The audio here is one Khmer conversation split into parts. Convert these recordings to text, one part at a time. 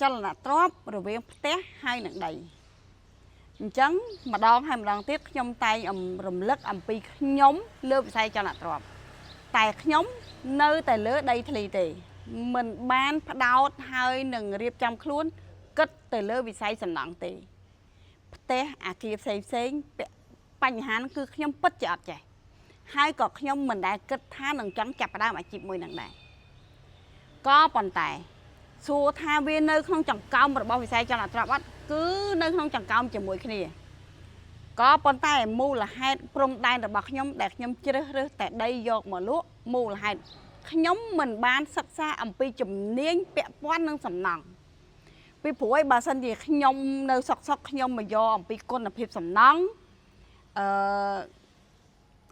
ចលនាទ្រព្យរវាងផ្ទះហើយនឹងដីអញ្ចឹងម្ដងហើយម្ដងទៀតខ្ញុំតែងរំលឹកអំពីខ្ញុំលើវិស័យចលនាទ្រព្យតែខ្ញុំនៅតែលើដីធ្លីទេមិនបានផ្ដោតហើយនឹងរៀបចំខ្លួនគិតទៅលើវិស័យសំណង់ទេផ្ទះអាគារផ្សេងបញ្ហាគឺខ្ញុំពិតជាអត់ចេះហើយក៏ខ្ញុំមិនដែលគិតថានឹងចង់ចាប់ផ្ដើមអាជីពមួយនឹងដែរក៏ប៉ុន្តែសួរថាវានៅក្នុងចង្កោមរបស់វិស័យចលនាទ្រព្យអត់គឺនៅក្នុងចង្កោមជាមួយគ្នាក៏ប៉ុន្តែមូលហេតុព្រំដែនរបស់ខ្ញុំដែលខ្ញុំជ្រើសរើសតែដីយកមកលក់មូលហេតុខ្ញុំមិនបានសិក្សាអំពីជំនាញពាក់ព័ន្ធនឹងសំណង់ពីព្រោះឯបើសិនជាខ្ញុំនៅសុកខ្ញុំមកយកអំពីគុណភាពសំណង់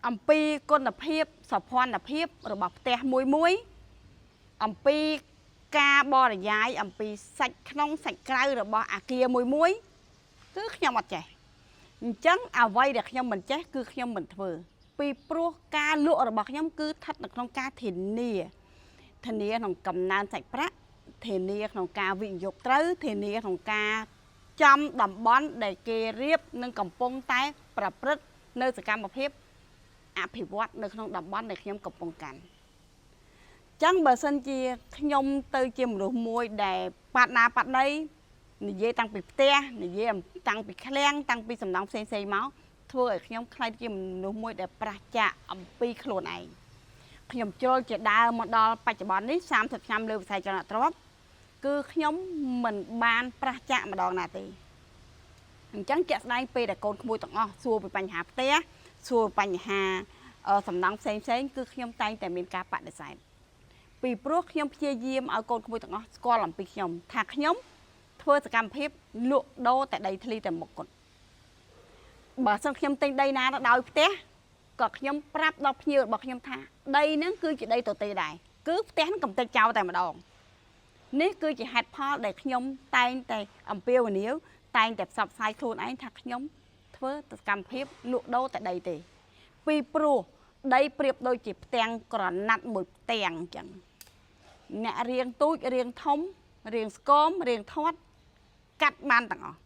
អំពីគុណភាពសោភ័ណភាពរបស់ផ្ទះមួយអំពីការបរិយាយអំពីសាច់ក្នុងសាច់ក្រៅរបស់អាគារមួយគឺខ្ញុំអត់ចេះអញ្ចឹងអ្វីដែលខ្ញុំមិនចេះគឺខ្ញុំមិនធ្វើពីព្រោះការលក់របស់ខ្ញុំគឺស្ថិតនៅក្នុងការធានាក្នុងកំណើនសាច់ប្រាក់ធានាក្នុងការវិនិយោគត្រូវធានាក្នុងការចំតំបន់ដែលគេរៀបនិងកំពុងតែប្រព្រឹត្តនៅសកម្មភាពអភិវឌ្ឍនៅក្នុងតំបន់ដែលខ្ញុំកំពុងកាន់ចឹងបើសិនជាខ្ញុំទៅជាមនុស្សមួយដែលប៉ាត់ណាប៉ាត់ណីនិយាយតាំងពីផ្ទះនិយាយតាំងពីឃ្លាំងតាំងពីសំណង់ផ្សេងមកធ្វើឲ្យខ្ញុំខ្លាចជាមនុស្សមួយដែលប្រះចាកអំពីខ្លួនឯងខ្ញុំជ្រុលជាដើមមកដល់បច្ចុប្បន្ននេះ30ឆ្នាំលើវិស័យចលនាទ្រព្យគឺខ្ញុំមិនបានប្រះចាកម្ដងណាទេអញ្ចឹងជាក់ស្ដែងពេលដែលកូនក្មួយទាំងអស់សួរពីបញ្ហាផ្ទះសួរបញ្ហាសំណង់ផ្សេងគឺខ្ញុំតែងតែមានការបដិសេធពីព្រោះខ្ញុំព្យាយាមឲ្យកូនក្មួយទាំងអស់ស្គាល់អំពីខ្ញុំថាខ្ញុំធ្វើសកម្មភាពលក់ដូរតែដីធ្លីតែមុខគត់បើសិនខ្ញុំទិញដីណាដោយផ្ទះក៏ខ្ញុំប្រាប់ដល់ភ្ញៀវរបស់ខ្ញុំថាដីហ្នឹងគឺជាដីទទេដែរគឺផ្ទះហ្នឹងកំទេចចោលតែម្ដងនេះគឺជាហេតុផលដែលខ្ញុំតែងតែអំពាវនាវតែងតែផ្សព្វផ្សាយខ្លួនឯងថាខ្ញុំធ្វើសកម្មភាពលក់ដូរតែដីទេពីព្រោះដីប្រៀបដូចជាផ្ទាំងក្រណាត់មួយផ្ទាំងអញ្ចឹងអ្នករៀងទូចរៀងធំរៀងស្គមរៀងធាត់កាត់បានទាំងអស់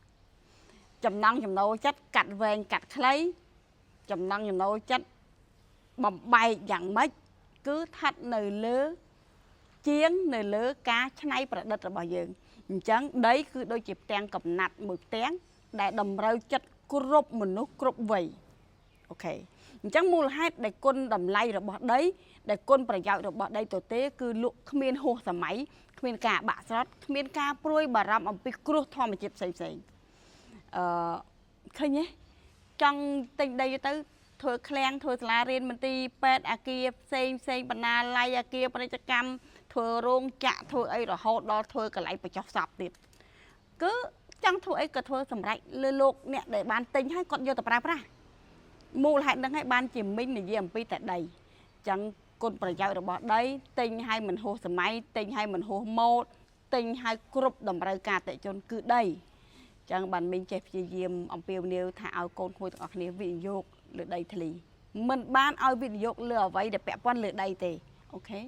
ចំណង់ចំណូលចិត្តកាត់វែងកាត់ខ្លីចំណង់ចំណូលចិត្តបំបែកយ៉ាងម៉េចគឺស្ថិតនៅលើជាងនៅលើការច្នៃប្រឌិតរបស់យើងអញ្ចឹងដីគឺដូចជាផ្ទាំងកំណាត់មួយផ្ទាំងដែលតម្រូវចិត្តគ្រប់មនុស្សគ្រប់វ័យអូខេអញ្ចឹងមូលហេតុដែលគុណតម្លៃរបស់ដីដែលគុណប្រយោជន៍របស់ដីទទេគឺលក់គ្មានហួសសម័យគ្មានការបាក់ស្រុតគ្មានការព្រួយបារម្ភអំពីគ្រោះធម្មជាតិផ្សេងឃើញទេចង់ទិញដីទៅធ្វើឃ្លាំងធ្វើសាលារៀនមន្ទីរពេទ្យអាគារផ្សេងបណ្ណាល័យអាគារពាណិជ្ជកម្មធ្វើរោងចក្រធ្វើអីរហូតដល់ធ្វើកន្លែងបញ្ចុះសពទៀតគឺចង់ធ្វើអីក៏ធ្វើសម្រេចលើលោកអ្នកដែលបានទិញហើយគាត់យកទៅប្រើប្រាស់មូលហេតុហ្នឹងហើយបានជាមិញនិយាយអំពីតែដីចឹងគុណប្រយោជន៍របស់ដីទិញឲ្យមិនហួសសម័យទិញឲ្យមិនហួសម៉ូដទិញឲ្យគ្រប់តម្រូវការអតិថិជនគឺដីចឹងបានមិញចេះព្យាយាមអំពាវនាវថាឲ្យកូនក្មួយទាំងអស់គ្នាវិនិយោគលើដីធ្លីមិនបានឲ្យវិនិយោគលើអ្វីដែលពាក់ព័ន្ធលើដីទេអូខេ